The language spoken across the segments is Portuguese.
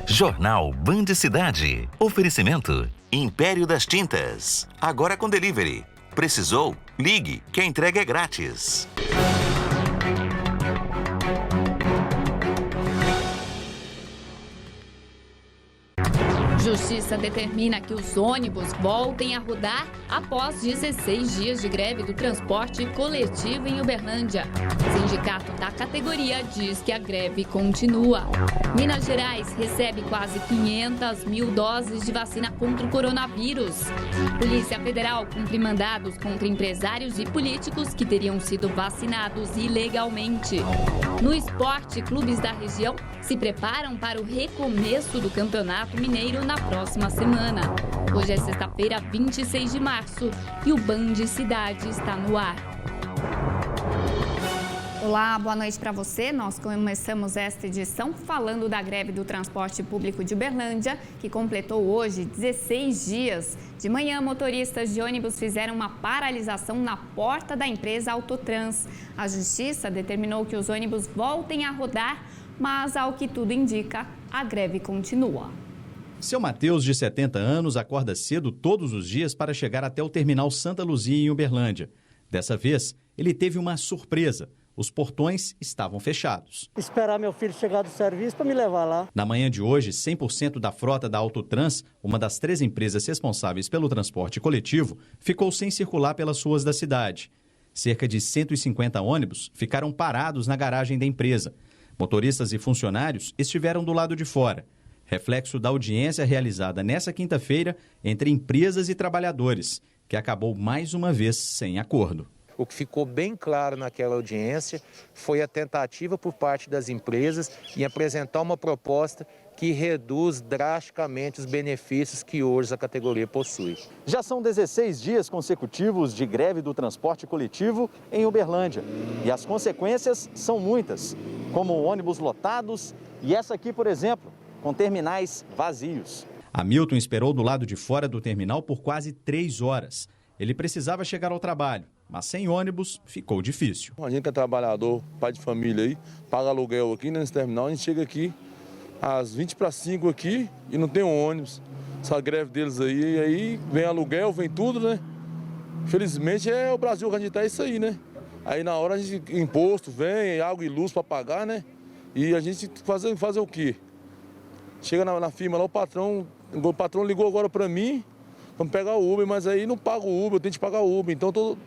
Jornal Band Cidade. Oferecimento Império das Tintas. Agora com delivery. Precisou? Ligue, que a entrega é grátis. Justiça determina que os ônibus voltem a rodar após 16 dias de greve do transporte coletivo em Uberlândia. O sindicato da categoria diz que a greve continua. Minas Gerais recebe quase 500 mil doses de vacina contra o coronavírus. Polícia Federal cumpre mandados contra empresários e políticos que teriam sido vacinados ilegalmente. No esporte, clubes da região se preparam para o recomeço do Campeonato Mineiro na próxima semana. Hoje é sexta-feira, 26 de março, e o Band Cidade está no ar. Olá, boa noite para você. Nós começamos esta edição falando da greve do transporte público de Uberlândia, que completou hoje 16 dias. De manhã, motoristas de ônibus fizeram uma paralisação na porta da empresa Autotrans. A Justiça determinou que os ônibus voltem a rodar, mas, ao que tudo indica, a greve continua. Seu Matheus, de 70 anos, acorda cedo todos os dias para chegar até o terminal Santa Luzia, em Uberlândia. Dessa vez, ele teve uma surpresa. Os portões estavam fechados. Esperar meu filho chegar do serviço para me levar lá. Na manhã de hoje, 100% da frota da Autotrans, uma das 3 empresas responsáveis pelo transporte coletivo, ficou sem circular pelas ruas da cidade. Cerca de 150 ônibus ficaram parados na garagem da empresa. Motoristas e funcionários estiveram do lado de fora. Reflexo da audiência realizada nesta quinta-feira entre empresas e trabalhadores, que acabou mais uma vez sem acordo. O que ficou bem claro naquela audiência foi a tentativa por parte das empresas em apresentar uma proposta que reduz drasticamente os benefícios que hoje a categoria possui. Já são 16 dias consecutivos de greve do transporte coletivo em Uberlândia. E as consequências são muitas, como ônibus lotados e essa aqui, por exemplo, com terminais vazios. Hamilton esperou do lado de fora do terminal por quase 3 horas. Ele precisava chegar ao trabalho, mas sem ônibus ficou difícil. A gente que é trabalhador, pai de família aí, paga aluguel aqui nesse terminal, a gente chega aqui às 20 para 5 aqui e não tem ônibus. Essa greve deles aí, e aí vem aluguel, vem tudo, né? Infelizmente é o Brasil que a gente tá, isso aí, né? Aí na hora a gente, imposto vem, água e luz para pagar, né? E a gente fazer o quê? Chega na firma lá, o patrão ligou agora para mim, vamos pegar o Uber, mas aí não pago o Uber, eu tenho que pagar o Uber, então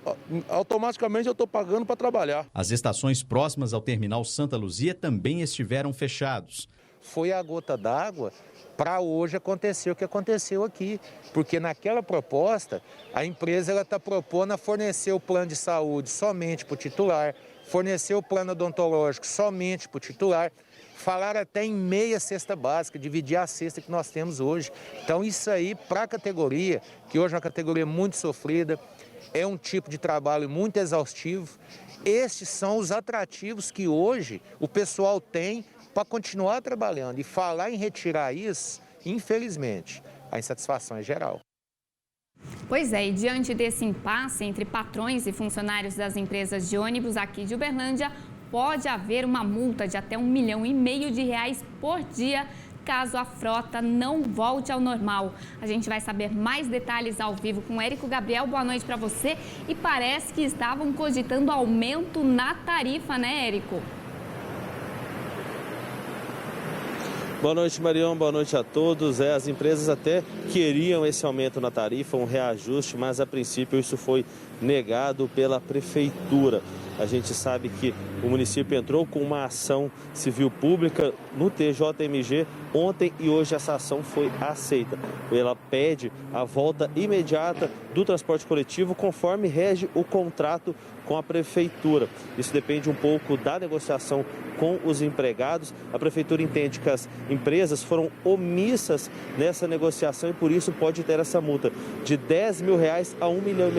automaticamente eu estou pagando para trabalhar. As estações próximas ao terminal Santa Luzia também estiveram fechados. Foi a gota d'água para hoje acontecer o que aconteceu aqui, porque naquela proposta a empresa está propondo a fornecer o plano de saúde somente para o titular, fornecer o plano odontológico somente para o titular, falar até em meia cesta básica, dividir a cesta que nós temos hoje. Então isso aí para a categoria, que hoje é uma categoria muito sofrida, é um tipo de trabalho muito exaustivo. Estes são os atrativos que hoje o pessoal tem para continuar trabalhando. E falar em retirar isso, infelizmente, a insatisfação é geral. Pois é, e diante desse impasse entre patrões e funcionários das empresas de ônibus aqui de Uberlândia, pode haver uma multa de até R$ 1,5 milhão por dia, caso a frota não volte ao normal. A gente vai saber mais detalhes ao vivo com o Érico Gabriel. Boa noite para você. E parece que estavam cogitando aumento na tarifa, né, Érico? Boa noite, Marião. Boa noite a todos. As empresas até queriam esse aumento na tarifa, um reajuste, mas a princípio isso foi negado pela prefeitura. A gente sabe que o município entrou com uma ação civil pública no TJMG ontem e hoje essa ação foi aceita. Ela pede a volta imediata do transporte coletivo conforme rege o contrato com a prefeitura. Isso depende um pouco da negociação com os empregados. A prefeitura entende que as empresas foram omissas nessa negociação e por isso pode ter essa multa de R$10 mil a R$1,5 milhão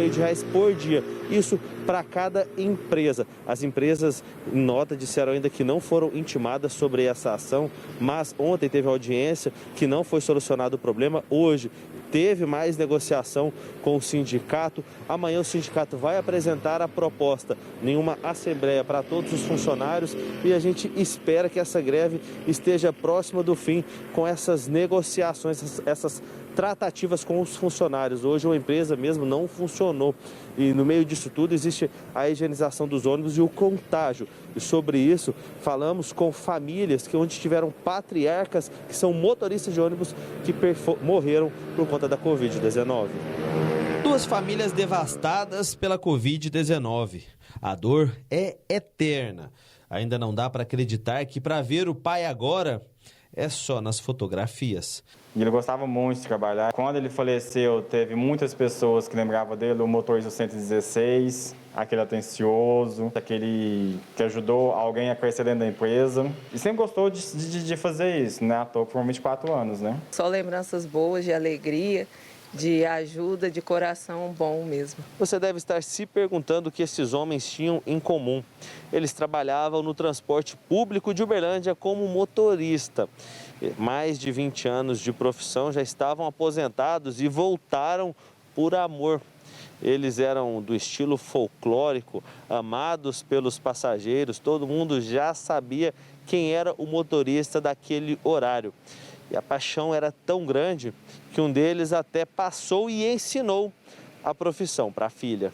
por dia. Isso para cada empresa. As empresas, em nota, disseram ainda que não foram intimadas sobre essa ação, mas ontem teve audiência que não foi solucionado o problema. Hoje teve mais negociação com o sindicato. Amanhã o sindicato vai apresentar a proposta em uma assembleia para todos os funcionários e a gente espera que essa greve esteja próxima do fim com essas negociações, essas tratativas com os funcionários. Hoje a empresa mesmo não funcionou e no meio disso tudo existe a higienização dos ônibus e o contágio. E sobre isso falamos com famílias onde tiveram patriarcas que são motoristas de ônibus que morreram por conta da Covid-19. Duas famílias devastadas pela Covid-19. A dor é eterna. Ainda não dá para acreditar que para ver o pai agora é só nas fotografias. E ele gostava muito de trabalhar. Quando ele faleceu, teve muitas pessoas que lembravam dele, o motorista 116, aquele atencioso, aquele que ajudou alguém a crescer dentro da empresa. E sempre gostou de fazer isso, né? À toa por 24 anos, né? Só lembranças boas, de alegria, de ajuda, de coração bom mesmo. Você deve estar se perguntando o que esses homens tinham em comum. Eles trabalhavam no transporte público de Uberlândia como motorista. Mais de 20 anos de profissão, já estavam aposentados e voltaram por amor. Eles eram do estilo folclórico, amados pelos passageiros, todo mundo já sabia quem era o motorista daquele horário. E a paixão era tão grande que um deles até passou e ensinou a profissão para a filha.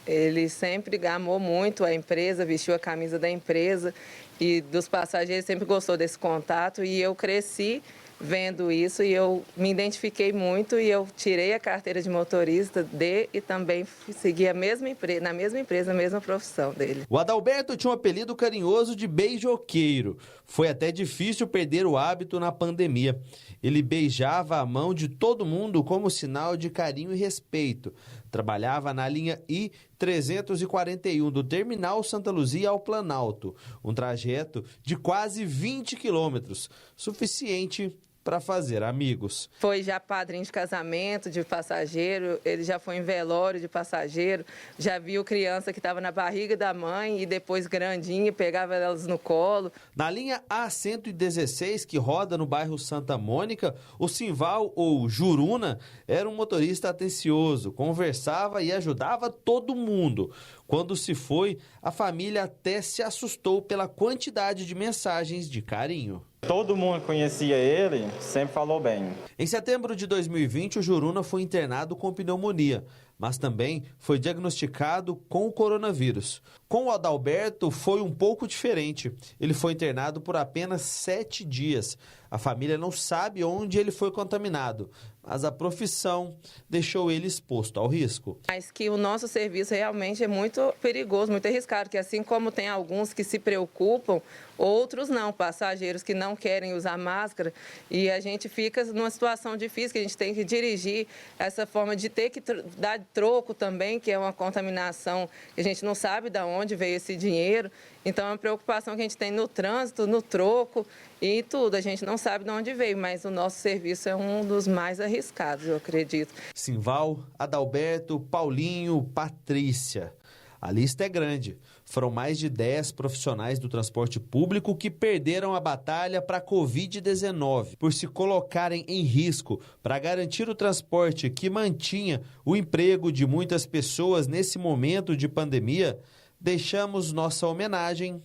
Ele sempre amou muito a empresa, vestiu a camisa da empresa e dos passageiros, sempre gostou desse contato e eu cresci vendo isso e eu me identifiquei muito e eu tirei a carteira de motorista e também segui na mesma empresa, a mesma profissão dele. O Adalberto tinha um apelido carinhoso de beijoqueiro. Foi até difícil perder o hábito na pandemia. Ele beijava a mão de todo mundo como sinal de carinho e respeito. Trabalhava na linha I-341 do Terminal Santa Luzia ao Planalto, um trajeto de quase 20 quilômetros, suficiente para fazer amigos. Foi já padrinho de casamento de passageiro, ele já foi em velório de passageiro, já viu criança que estava na barriga da mãe e depois grandinha pegava elas no colo. Na linha A116, que roda no bairro Santa Mônica, o Simval, ou Juruna, era um motorista atencioso, conversava e ajudava todo mundo. Quando se foi, a família até se assustou pela quantidade de mensagens de carinho. Todo mundo conhecia ele, sempre falou bem. Em setembro de 2020, o Juruna foi internado com pneumonia, mas também foi diagnosticado com o coronavírus. Com o Adalberto foi um pouco diferente. Ele foi internado por apenas 7 dias. A família não sabe onde ele foi contaminado, mas a profissão deixou ele exposto ao risco. Mas que o nosso serviço realmente é muito perigoso, muito arriscado, que assim como tem alguns que se preocupam, outros não, passageiros que não querem usar máscara e a gente fica numa situação difícil, que a gente tem que dirigir essa forma de ter que dar troco também, que é uma contaminação que a gente não sabe de onde veio esse dinheiro. Então é uma preocupação que a gente tem no trânsito, no troco e tudo. A gente não sabe de onde veio, mas o nosso serviço é um dos mais arriscados, eu acredito. Simval, Adalberto, Paulinho, Patrícia. A lista é grande. Foram mais de 10 profissionais do transporte público que perderam a batalha para a Covid-19 por se colocarem em risco para garantir o transporte que mantinha o emprego de muitas pessoas nesse momento de pandemia. Deixamos nossa homenagem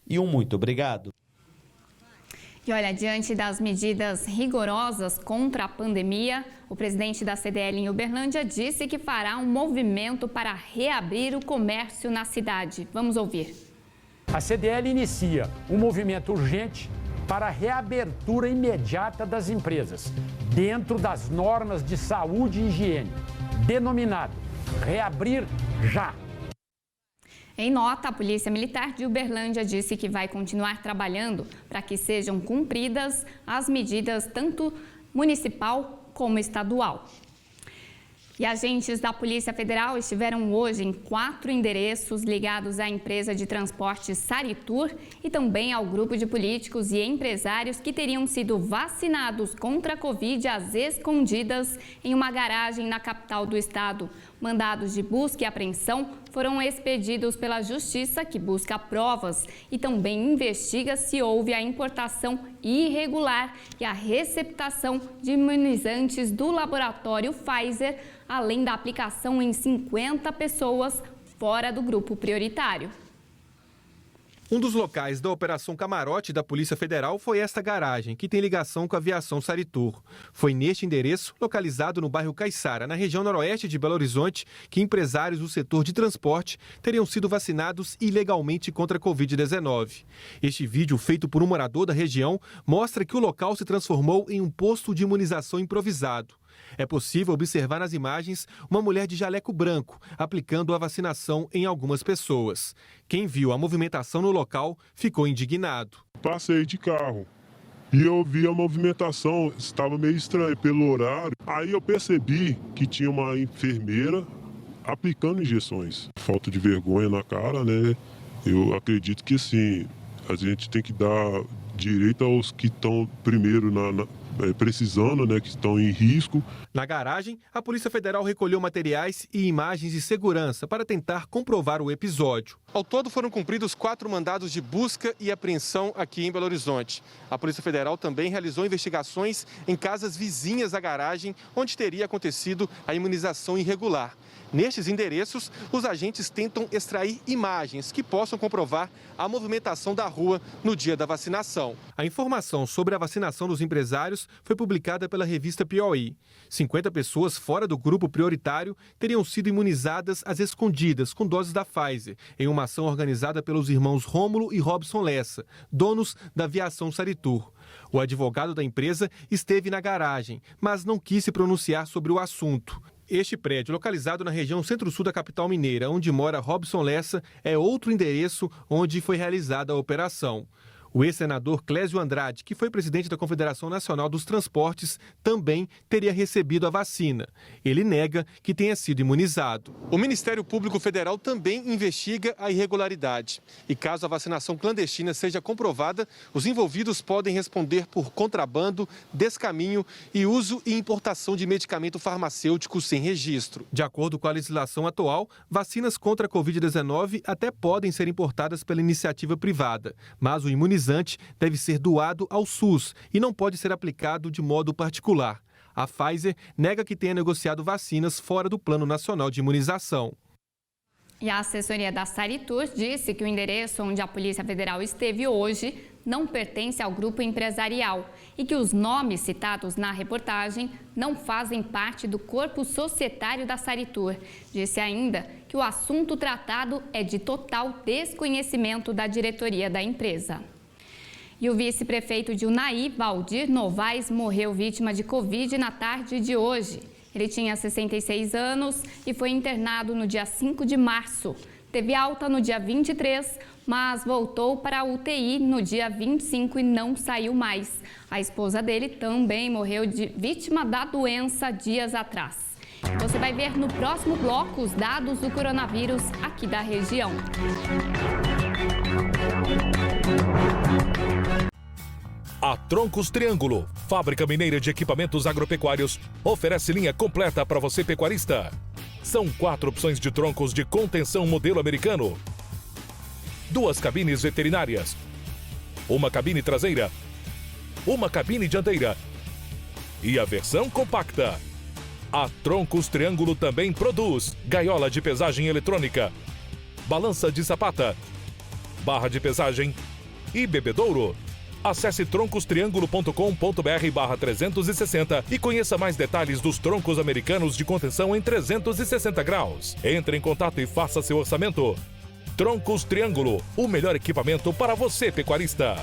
e um muito obrigado. E olha, diante das medidas rigorosas contra a pandemia, o presidente da CDL em Uberlândia disse que fará um movimento para reabrir o comércio na cidade. Vamos ouvir. A CDL inicia um movimento urgente para a reabertura imediata das empresas, dentro das normas de saúde e higiene, denominado Reabrir Já. Em nota, a Polícia Militar de Uberlândia disse que vai continuar trabalhando para que sejam cumpridas as medidas tanto municipal como estadual. E agentes da Polícia Federal estiveram hoje em 4 endereços ligados à empresa de transporte Saritur e também ao grupo de políticos e empresários que teriam sido vacinados contra a Covid às escondidas em uma garagem na capital do estado. Mandados de busca e apreensão foram expedidos pela Justiça, que busca provas e também investiga se houve a importação irregular e a receptação de imunizantes do laboratório Pfizer, além da aplicação em 50 pessoas fora do grupo prioritário. Um dos locais da Operação Camarote da Polícia Federal foi esta garagem, que tem ligação com a aviação Saritur. Foi neste endereço, localizado no bairro Caiçara, na região noroeste de Belo Horizonte, que empresários do setor de transporte teriam sido vacinados ilegalmente contra a Covid-19. Este vídeo, feito por um morador da região, mostra que o local se transformou em um posto de imunização improvisado. É possível observar nas imagens uma mulher de jaleco branco aplicando a vacinação em algumas pessoas. Quem viu a movimentação no local ficou indignado. Passei de carro e eu vi a movimentação, estava meio estranho pelo horário. Aí eu percebi que tinha uma enfermeira aplicando injeções. Falta de vergonha na cara, né? Eu acredito que sim, a gente tem que dar direito aos que estão primeiro precisando, né, que estão em risco. Na garagem, a Polícia Federal recolheu materiais e imagens de segurança para tentar comprovar o episódio. Ao todo foram cumpridos 4 mandados de busca e apreensão aqui em Belo Horizonte. A Polícia Federal também realizou investigações em casas vizinhas à garagem, onde teria acontecido a imunização irregular. Nestes endereços, os agentes tentam extrair imagens que possam comprovar a movimentação da rua no dia da vacinação. A informação sobre a vacinação dos empresários foi publicada pela revista Piauí. 50 pessoas fora do grupo prioritário teriam sido imunizadas às escondidas com doses da Pfizer, em uma ação organizada pelos irmãos Rômulo e Robson Lessa, donos da aviação Saritur. O advogado da empresa esteve na garagem, mas não quis se pronunciar sobre o assunto. Este prédio, localizado na região centro-sul da capital mineira, onde mora Robson Lessa, é outro endereço onde foi realizada a operação. O ex-senador Clésio Andrade, que foi presidente da Confederação Nacional dos Transportes, também teria recebido a vacina. Ele nega que tenha sido imunizado. O Ministério Público Federal também investiga a irregularidade. E caso a vacinação clandestina seja comprovada, os envolvidos podem responder por contrabando, descaminho e uso e importação de medicamento farmacêutico sem registro. De acordo com a legislação atual, vacinas contra a Covid-19 até podem ser importadas pela iniciativa privada, mas o imunizante deve ser doado ao SUS e não pode ser aplicado de modo particular. A Pfizer nega que tenha negociado vacinas fora do Plano Nacional de Imunização. E a assessoria da Saritur disse que o endereço onde a Polícia Federal esteve hoje não pertence ao grupo empresarial e que os nomes citados na reportagem não fazem parte do corpo societário da Saritur. Disse ainda que o assunto tratado é de total desconhecimento da diretoria da empresa. E o vice-prefeito de Unai, Valdir Novaes, morreu vítima de Covid na tarde de hoje. Ele tinha 66 anos e foi internado no dia 5 de março. Teve alta no dia 23, mas voltou para a UTI no dia 25 e não saiu mais. A esposa dele também morreu vítima da doença dias atrás. Você vai ver no próximo bloco os dados do coronavírus aqui da região. A Troncos Triângulo, fábrica mineira de equipamentos agropecuários, oferece linha completa para você pecuarista. São 4 opções de troncos de contenção modelo americano, 2 cabines veterinárias, uma cabine traseira, uma cabine dianteira e a versão compacta. A Troncos Triângulo também produz gaiola de pesagem eletrônica, balança de sapata, barra de pesagem e bebedouro. Acesse troncostriangulo.com.br/360 e conheça mais detalhes dos troncos americanos de contenção em 360 graus. Entre em contato e faça seu orçamento. Troncos Triângulo, o melhor equipamento para você, pecuarista.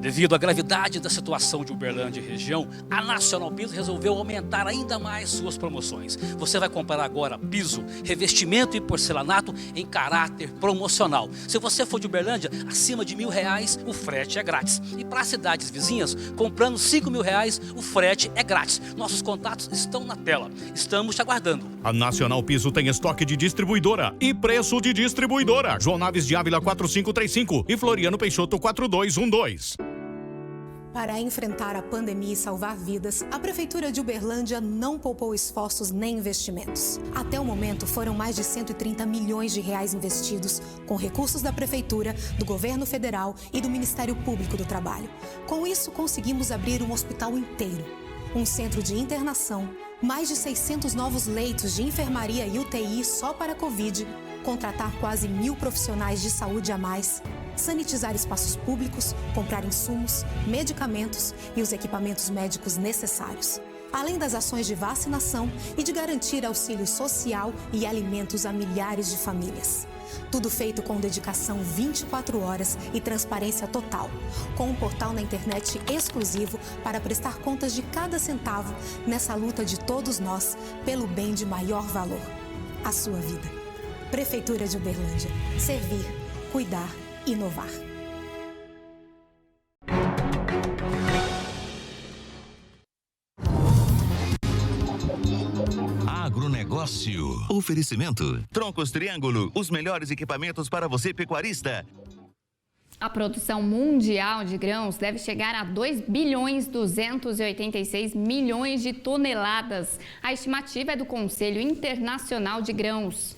Devido à gravidade da situação de Uberlândia e região, a Nacional Piso resolveu aumentar ainda mais suas promoções. Você vai comprar agora piso, revestimento e porcelanato em caráter promocional. Se você for de Uberlândia, acima de R$1.000, o frete é grátis. E para cidades vizinhas, comprando R$5.000, o frete é grátis. Nossos contatos estão na tela. Estamos te aguardando. A Nacional Piso tem estoque de distribuidora e preço de distribuidora. João Naves de Ávila 4535 e Floriano Peixoto 4212. Para enfrentar a pandemia e salvar vidas, a Prefeitura de Uberlândia não poupou esforços nem investimentos. Até o momento, foram mais de 130 milhões de reais investidos com recursos da Prefeitura, do Governo Federal e do Ministério Público do Trabalho. Com isso, conseguimos abrir um hospital inteiro, um centro de internação, mais de 600 novos leitos de enfermaria e UTI só para a Covid, contratar quase 1.000 profissionais de saúde a mais, sanitizar espaços públicos, comprar insumos, medicamentos e os equipamentos médicos necessários. Além das ações de vacinação e de garantir auxílio social e alimentos a milhares de famílias. Tudo feito com dedicação 24 horas e transparência total, com um portal na internet exclusivo para prestar contas de cada centavo nessa luta de todos nós pelo bem de maior valor, a sua vida. Prefeitura de Uberlândia. Servir, cuidar, inovar. Agronegócio. Oferecimento. Troncos Triângulo, os melhores equipamentos para você, pecuarista. A produção mundial de grãos deve chegar a 2,286 bilhões de toneladas. A estimativa é do Conselho Internacional de Grãos.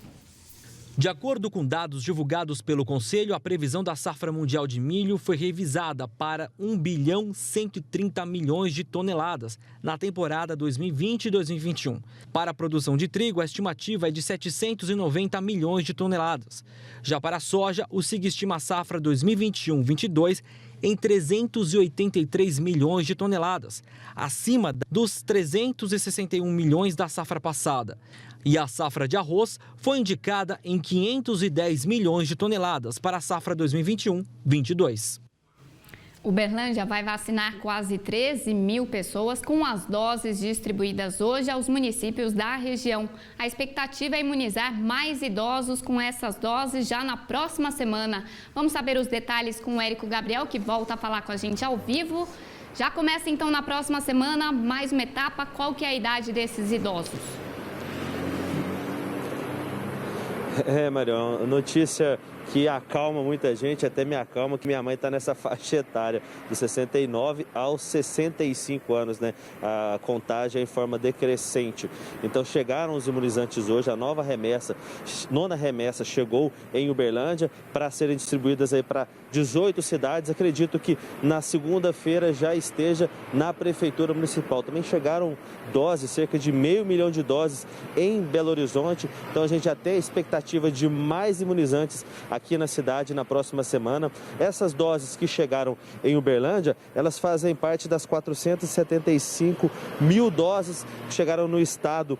De acordo com dados divulgados pelo Conselho, a previsão da safra mundial de milho foi revisada para 1,130 bilhão de toneladas na temporada 2020 e 2021. Para a produção de trigo, a estimativa é de 790 milhões de toneladas. Já para a soja, o SIG estima a safra 2021-22 em 383 milhões de toneladas, acima dos 361 milhões da safra passada. E a safra de arroz foi indicada em 510 milhões de toneladas para a safra 2021-22. Uberlândia vai vacinar quase 13 mil pessoas com as doses distribuídas hoje aos municípios da região. A expectativa é imunizar mais idosos com essas doses já na próxima semana. Vamos saber os detalhes com o Érico Gabriel, que volta a falar com a gente ao vivo. Já começa então na próxima semana mais uma etapa. Qual que é a idade desses idosos? Marião, notícia que acalma muita gente, até me acalma, que minha mãe está nessa faixa etária, de 69 aos 65 anos, né? A contagem é em forma decrescente. Então chegaram os imunizantes hoje, a nova remessa, nona remessa chegou em Uberlândia para serem distribuídas aí para 18 cidades. Acredito que na segunda-feira já esteja na Prefeitura Municipal. Também chegaram doses, cerca de 500 mil de doses em Belo Horizonte. Então a gente já tem a expectativa de mais imunizantes aqui na cidade na próxima semana. Essas doses que chegaram em Uberlândia, elas fazem parte das 475 mil doses que chegaram no estado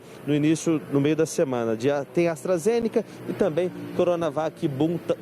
no meio da semana. Tem AstraZeneca e também Coronavac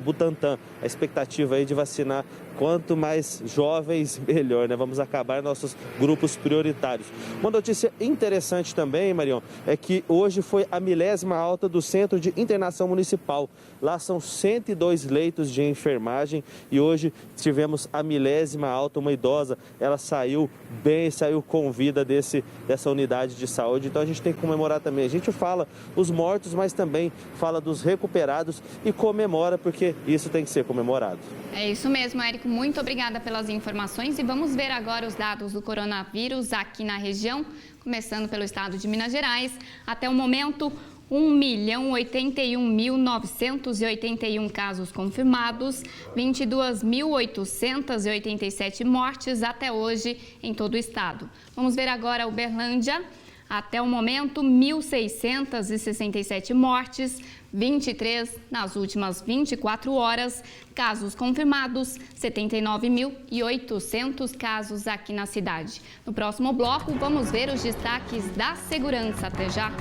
Butantan. A expectativa aí de vacinar quanto mais jovens, melhor, né? Vamos acabar nossos grupos prioritários. Uma notícia interessante também, Marião, é que hoje foi a 1000ª alta do Centro de Internação Municipal. Lá são 102 leitos de enfermagem e hoje tivemos a 1000ª alta, uma idosa, ela saiu bem, saiu com vida dessa unidade de saúde. Então a gente tem que comemorar também. A gente fala os mortos, mas também fala dos recuperados e comemora, porque isso tem que ser comemorado. É isso mesmo, Érico. Muito obrigada pelas informações e vamos ver agora os dados do coronavírus aqui na região, começando pelo estado de Minas Gerais. Até o momento, 1.081.981 casos confirmados, 22.887 mortes até hoje em todo o estado. Vamos ver agora Uberlândia. Até o momento, 1.667 mortes, 23 nas últimas 24 horas. Casos confirmados, 79.800 casos aqui na cidade. No próximo bloco, vamos ver os destaques da segurança. Até já!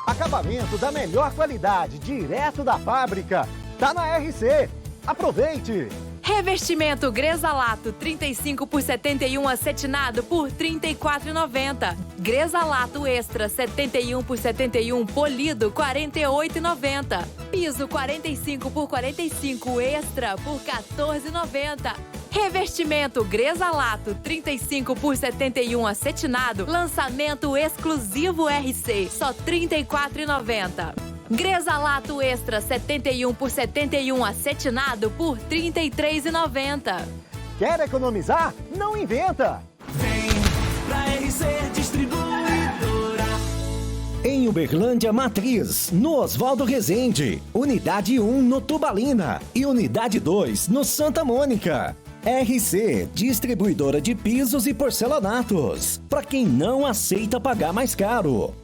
Acabamento da melhor qualidade, direto da fábrica. Tá na RC. Aproveite! Revestimento Gresalato 35 por 71 acetinado por R$ 34,90. Gresalato Extra 71 por 71 polido R$ 48,90. Piso 45 por 45 Extra por R$ 14,90. Revestimento Gresalato 35 por 71 acetinado, lançamento exclusivo RC, só R$ 34,90. Grezalato Extra 71 por 71 acetinado por R$ 33,90. Quer economizar? Não inventa! Vem pra RC Distribuidora. Em Uberlândia Matriz, no Oswaldo Rezende. Unidade 1 no Tubalina e Unidade 2 no Santa Mônica. RC, distribuidora de pisos e porcelanatos. Para quem não aceita pagar mais caro.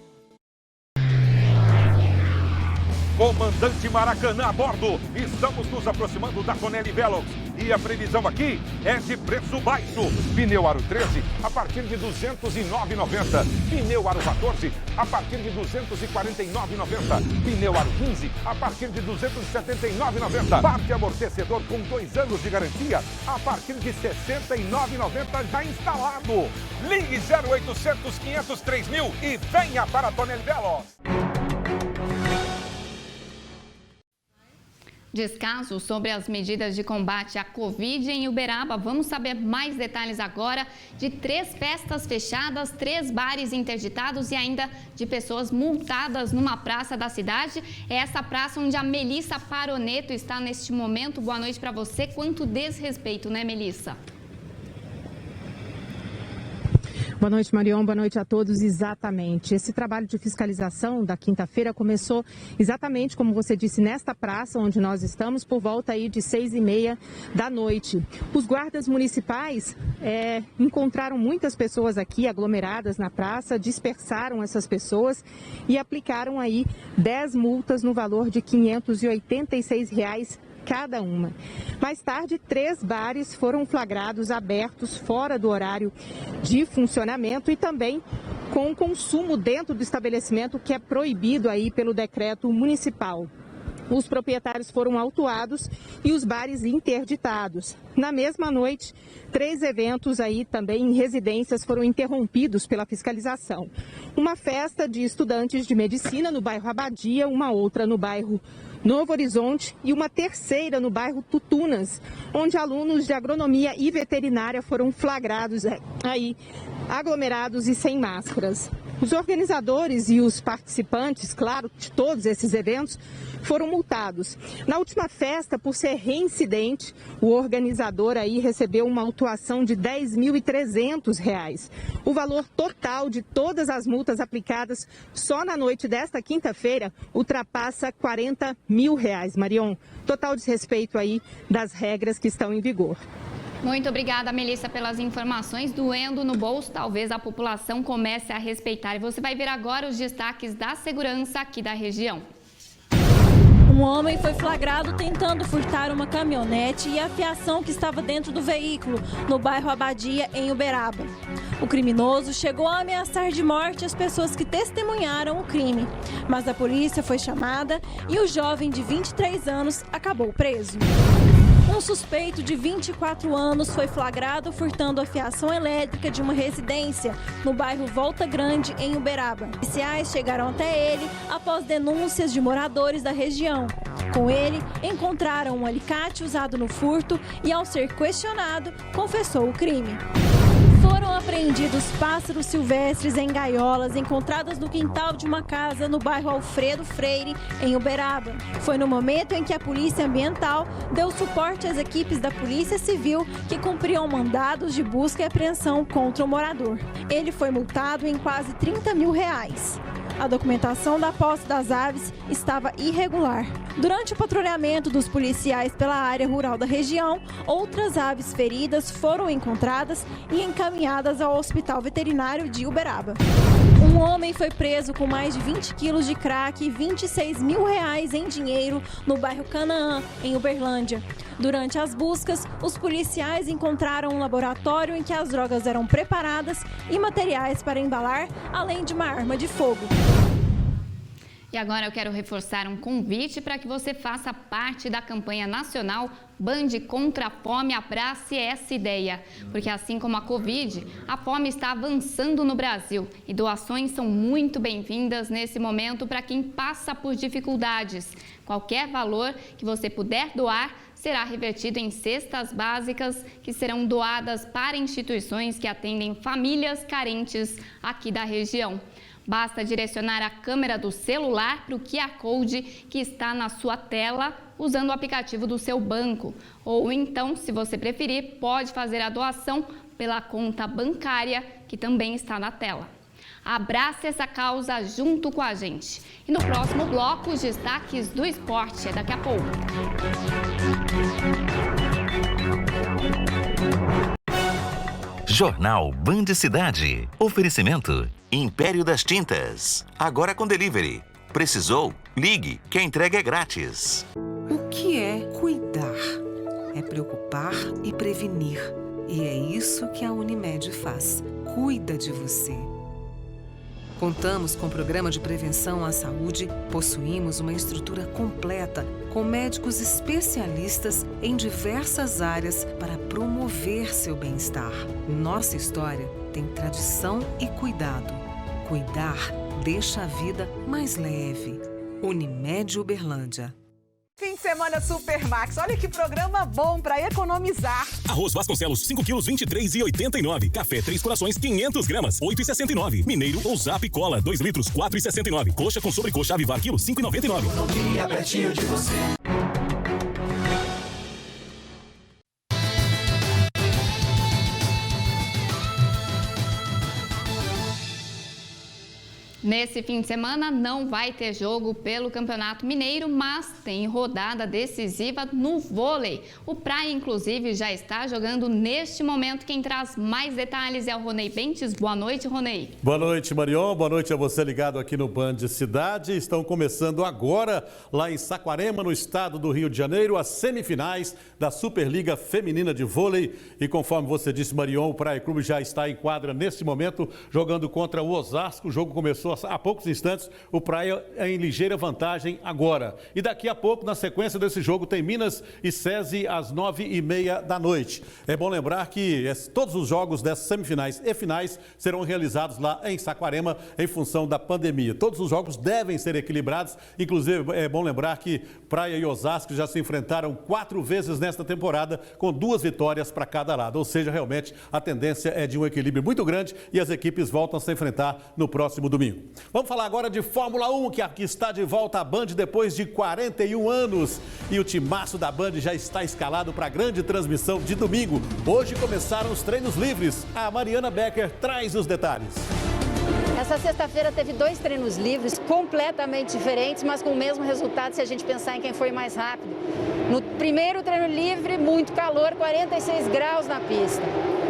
Comandante Maracanã a bordo. Estamos nos aproximando da Tonelli Velox. E a previsão aqui é de preço baixo. Pneu Aro 13 a partir de R$ 209,90. Pneu Aro 14 a partir de R$ 249,90. Pneu Aro 15 a partir de R$ 279,90. Parte amortecedor com 2 anos de garantia a partir de R$ 69,90 já instalado. Ligue 0800 500 3000 e venha para a Tonelli Velox. Descaso sobre as medidas de combate à Covid em Uberaba. Vamos saber mais detalhes agora de 3 festas fechadas, 3 bares interditados e ainda de pessoas multadas numa praça da cidade. É essa praça onde a Melissa Paroneto está neste momento. Boa noite para você. Quanto desrespeito, né, Melissa? Boa noite, Marion. Boa noite a todos. Exatamente. Esse trabalho de fiscalização da quinta-feira começou exatamente, como você disse, nesta praça onde nós estamos, por volta aí de 6h30 da noite. Os guardas municipais encontraram muitas pessoas aqui aglomeradas na praça, dispersaram essas pessoas e aplicaram aí 10 multas no valor de R$ 586 cada uma. Mais tarde, 3 bares foram flagrados abertos fora do horário de funcionamento e também com consumo dentro do estabelecimento, que é proibido aí pelo decreto municipal. Os proprietários foram autuados e os bares interditados. Na mesma noite, 3 eventos aí também em residências foram interrompidos pela fiscalização. Uma festa de estudantes de medicina no bairro Abadia, uma outra no bairro Novo Horizonte e uma terceira no bairro Tutunas, onde alunos de agronomia e veterinária foram flagrados aí, aglomerados e sem máscaras. Os organizadores e os participantes, claro, de todos esses eventos, foram multados. Na última festa, por ser reincidente, o organizador aí recebeu uma autuação de R$ 10.300. O valor total de todas as multas aplicadas só na noite desta quinta-feira ultrapassa R$ 40 mil. Marion, total desrespeito aí das regras que estão em vigor. Muito obrigada, Melissa, pelas informações. Doendo no bolso, talvez a população comece a respeitar. E você vai ver agora os destaques da segurança aqui da região. Um homem foi flagrado tentando furtar uma caminhonete e a fiação que estava dentro do veículo, no bairro Abadia, em Uberaba. O criminoso chegou a ameaçar de morte as pessoas que testemunharam o crime, mas a polícia foi chamada e o jovem de 23 anos acabou preso. Um suspeito de 24 anos foi flagrado furtando a fiação elétrica de uma residência no bairro Volta Grande, em Uberaba. Policiais chegaram até ele após denúncias de moradores da região. Com ele, encontraram um alicate usado no furto e, ao ser questionado, confessou o crime. Foram apreendidos pássaros silvestres em gaiolas encontradas no quintal de uma casa no bairro Alfredo Freire, em Uberaba. Foi no momento em que a Polícia Ambiental deu suporte às equipes da Polícia Civil que cumpriam mandados de busca e apreensão contra o morador. Ele foi multado em quase R$ 30 mil. A documentação da posse das aves estava irregular. Durante o patrulhamento dos policiais pela área rural da região, outras aves feridas foram encontradas e encaminhadas ao Hospital Veterinário de Uberaba. Um homem foi preso com mais de 20 quilos de crack e R$ 26 mil em dinheiro no bairro Canaã, em Uberlândia. Durante as buscas, os policiais encontraram um laboratório em que as drogas eram preparadas e materiais para embalar, além de uma arma de fogo. E agora eu quero reforçar um convite para que você faça parte da campanha nacional Band contra a Fome, abrace essa ideia. Porque assim como a Covid, a fome está avançando no Brasil e doações são muito bem-vindas nesse momento para quem passa por dificuldades. Qualquer valor que você puder doar será revertido em cestas básicas que serão doadas para instituições que atendem famílias carentes aqui da região. Basta direcionar a câmera do celular para o QR Code que está na sua tela usando o aplicativo do seu banco. Ou então, se você preferir, pode fazer a doação pela conta bancária que também está na tela. Abrace essa causa junto com a gente. E no próximo bloco, os destaques do esporte. É daqui a pouco. Jornal Band Cidade. Oferecimento Império das Tintas. Agora com delivery. Precisou? Ligue, que a entrega é grátis. O que é cuidar? É preocupar e prevenir. E é isso que a Unimed faz. Cuida de você. Contamos com o programa de prevenção à saúde, possuímos uma estrutura completa, com médicos especialistas em diversas áreas para promover seu bem-estar. Nossa história tem tradição e cuidado. Cuidar deixa a vida mais leve. Unimed Uberlândia. Fim de semana Supermax. Olha que programa bom para economizar. Arroz Vasconcelos, 5 quilos, 23,89. Café 3 Corações, 500 gramas, 8,69. Mineiro ou Zap Cola, 2 litros, 4,69. Coxa com sobrecoxa Avivar, quilo, 5,99. Economia pertinho de você. Nesse fim de semana não vai ter jogo pelo Campeonato Mineiro, mas tem rodada decisiva no vôlei. O Praia, inclusive, já está jogando neste momento. Quem traz mais detalhes é o Ronei Bentes. Boa noite, Ronei. Boa noite, Marion. Boa noite a você ligado aqui no Band Cidade. Estão começando agora, lá em Saquarema, no estado do Rio de Janeiro, as semifinais da Superliga Feminina de Vôlei. E conforme você disse, Marion, o Praia Clube já está em quadra neste momento, jogando contra o Osasco. O jogo começou há poucos instantes, o Praia é em ligeira vantagem agora. E daqui a pouco, na sequência desse jogo, tem Minas e SESI às 9h30 da noite. É bom lembrar que todos os jogos dessas semifinais e finais serão realizados lá em Saquarema em função da pandemia. Todos os jogos devem ser equilibrados. Inclusive, é bom lembrar que Praia e Osasco já se enfrentaram 4 vezes nesta temporada, com 2 vitórias para cada lado. Ou seja, realmente, a tendência é de um equilíbrio muito grande e as equipes voltam a se enfrentar no próximo domingo. Vamos falar agora de Fórmula 1, que aqui está de volta à Band depois de 41 anos. E o timaço da Band já está escalado para a grande transmissão de domingo. Hoje começaram os treinos livres. A Mariana Becker traz os detalhes. Essa sexta-feira teve 2 treinos livres completamente diferentes, mas com o mesmo resultado se a gente pensar em quem foi mais rápido. No primeiro treino livre, muito calor, 46 graus na pista.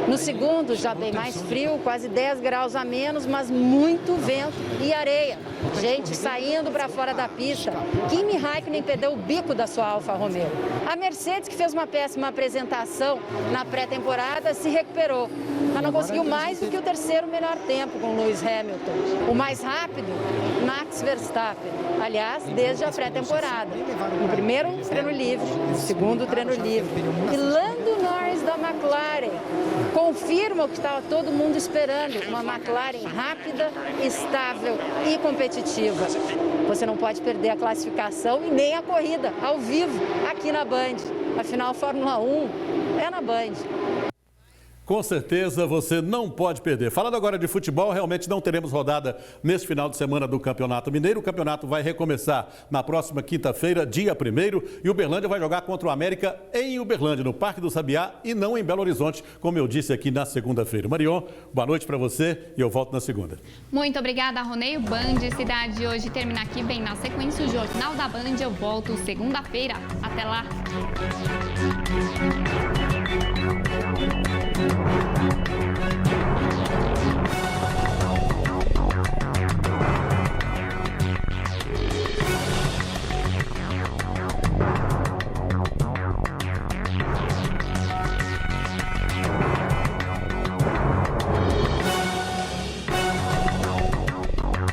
No segundo, já bem mais frio, quase 10 graus a menos, mas muito vento e areia. Gente saindo para fora da pista. Kimi Raikkonen perdeu o bico da sua Alfa Romeo. A Mercedes, que fez uma péssima apresentação na pré-temporada, se recuperou, mas não conseguiu mais do que o terceiro melhor tempo com Lewis Hamilton. O mais rápido, Max Verstappen. Aliás, desde a pré-temporada. No primeiro treino livre, no segundo treino livre. E Lando Norris da McLaren confirma o que estava todo mundo esperando, uma McLaren rápida, estável e competitiva. Você não pode perder a classificação e nem a corrida ao vivo aqui na Band. Afinal, Fórmula 1 é na Band. Com certeza você não pode perder. Falando agora de futebol, realmente não teremos rodada neste final de semana do Campeonato Mineiro. O campeonato vai recomeçar na próxima quinta-feira, dia 1º, e o Uberlândia vai jogar contra o América em Uberlândia, no Parque do Sabiá, e não em Belo Horizonte, como eu disse aqui na segunda-feira. Marion, boa noite para você e eu volto na segunda. Muito obrigada, Ronei. O Band Cidade hoje termina aqui, bem na sequência o Jornal da Band. Eu volto segunda-feira. Até lá.